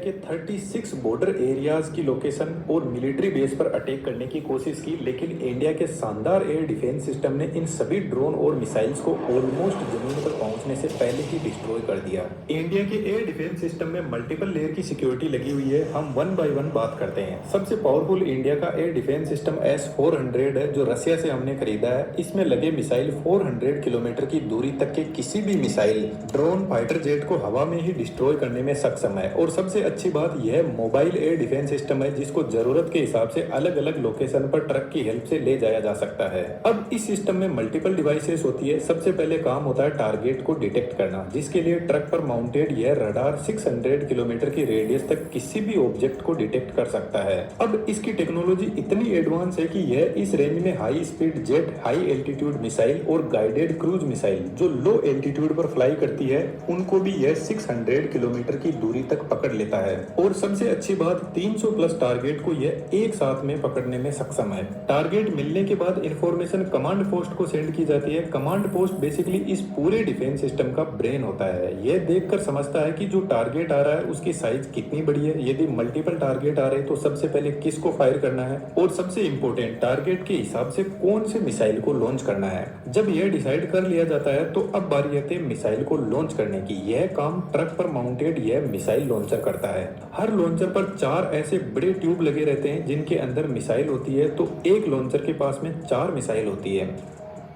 के 36 border areas की location और मिलिट्री बेस पर अटैक करने की कोशिश की, लेकिन इंडिया के शानदार एयर डिफेंस सिस्टम ने इन सभी ड्रोन और मिसाइल्स को ऑलमोस्ट जमीन पर पहुंचने से पहले ही डिस्ट्रॉय कर दिया। इंडिया के एयर डिफेंस सिस्टम में मल्टीपल लेयर की सिक्योरिटी लगी हुई है। हम वन बाय वन बात करते हैं। सबसे पावरफुल इंडिया का एयर डिफेंस सिस्टम S-400 है, जो रसिया से हमने खरीदा है। इसमें लगे मिसाइल 400 किलोमीटर की दूरी तक के किसी भी मिसाइल, ड्रोन, फाइटर जेट को हवा में ही डिस्ट्रॉय करने में सक्षम है। और सबसे अच्छी बात यह मोबाइल एयर डिफेंस सिस्टम है, जिसको जरूरत के हिसाब से अलग अलग लोकेशन पर ट्रक की हेल्प से ले जाया जा सकता है। अब इस सिस्टम में मल्टीपल डिवाइसेस होती है। सबसे पहले काम होता है टारगेट को डिटेक्ट करना, जिसके लिए ट्रक पर माउंटेड यह रडार 600 किलोमीटर की रेडियस तक किसी भी ऑब्जेक्ट को डिटेक्ट कर सकता है। अब इसकी टेक्नोलॉजी इतनी एडवांस है कि यह इस रेंज में high speed jet, high altitude missile और गाइडेड क्रूज मिसाइल जो लो एल्टीट्यूड पर फ्लाई करती है, उनको भी यह 600 किलोमीटर की दूरी तक पकड़ लेता है। और सबसे अच्छी बात, 300 प्लस टारगेट को यह एक साथ में पकड़ने में सक्षम है। टारगेट मिलने के बाद इंफॉर्मेशन कमांड पोस्ट को सेंड की जाती है। कमांड पोस्ट बेसिकली इस पूरे डिफेंस सिस्टम का ब्रेन होता है। यह देखकर समझता है कि जो टारगेट आ रहा है उसकी साइज कितनी बड़ी है, यदि मल्टीपल टारगेट आ रहे तो सबसे पहले किसको फायर करना है, और सबसे इंपॉर्टेंट टारगेट के हिसाब से कौन से मिसाइल को लॉन्च करना है। जब यह डिसाइड कर लिया जाता है तो अब बारी आती है मिसाइल को लॉन्च करने की। यह काम ट्रक पर माउंटेड यह मिसाइल लॉन्चर करता है। हर लॉन्चर पर 4 ऐसे बड़े ट्यूब लगे रहते हैं जिनके अंदर मिसाइल होती है। तो एक लॉन्चर के पास में 4 मिसाइल होती है,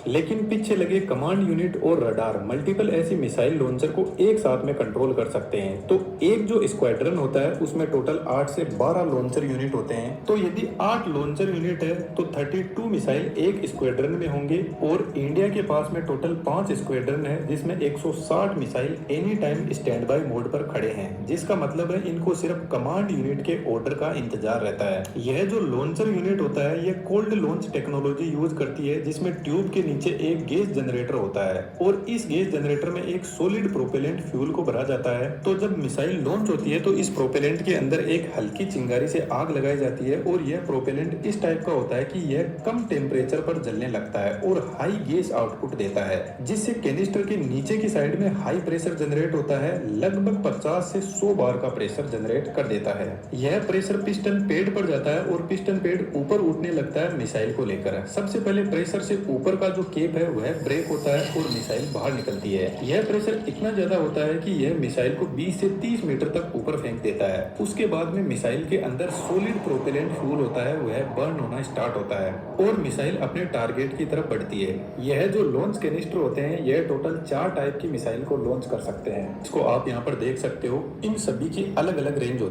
लेकिन पीछे लगे कमांड यूनिट और रडार मल्टीपल ऐसी मिसाइल लॉन्चर को एक साथ में कंट्रोल कर सकते हैं। तो एक जो स्क्वाड्रन होता है उसमें टोटल 8 से 12 लॉन्चर यूनिट होते हैं। तो यदि 8 लॉन्चर यूनिट है तो 32 मिसाइल एक स्क्वाड्रन में होंगे। और इंडिया के पास में टोटल 5 स्क्वाड्रन है, जिसमें 160 missile any time stand by mode पर खड़े हैं, जिसका मतलब है इनको सिर्फ कमांड यूनिट के ऑर्डर का इंतजार रहता है। यह जो लॉन्चर यूनिट होता है यह कोल्ड लॉन्च टेक्नोलॉजी यूज करती है, जिसमें ट्यूब के नीचे एक गैस जनरेटर होता है और इस गैस जनरेटर में एक सॉलिड प्रोपेलेंट फ्यूल को भरा जाता है। तो जब मिसाइल लॉन्च होती है तो इस प्रोपेलेंट के अंदर एक हल्की चिंगारी से आग लगाई जाती है और यह प्रोपेलेंट इस टाइप का होता है कि यह कम टेम्परेचर पर जलने लगता है और हाई गैस आउटपुट देता है, जिससे कैनिस्टर के नीचे की साइड में हाई प्रेशर जनरेट होता है। लगभग 50 से 100 बार का प्रेशर जनरेट कर देता है। यह प्रेशर पिस्टन पेड पर जाता है और पिस्टन पेड ऊपर उठने लगता है मिसाइल को लेकर। सबसे पहले प्रेशर से ऊपर का जो केप है वह ब्रेक होता है और मिसाइल बाहर निकलती है। यह प्रेशर इतना ज्यादा होता है कि यह मिसाइल को 20 से 30 मीटर तक ऊपर फेंक देता है। उसके बाद में मिसाइल के अंदर सॉलिड प्रोपेलेंट फ्यूल होता है, वह बर्न होना स्टार्ट होता है और मिसाइल अपने टारगेट की तरफ बढ़ती है। यह जो लॉन्च कैनिस्टर होते हैं यह टोटल 4 टाइप की मिसाइल को लॉन्च कर सकते हैं। इसको आप यहाँ पर देख सकते हो। इन सभी की अलग अलग रेंज होती है।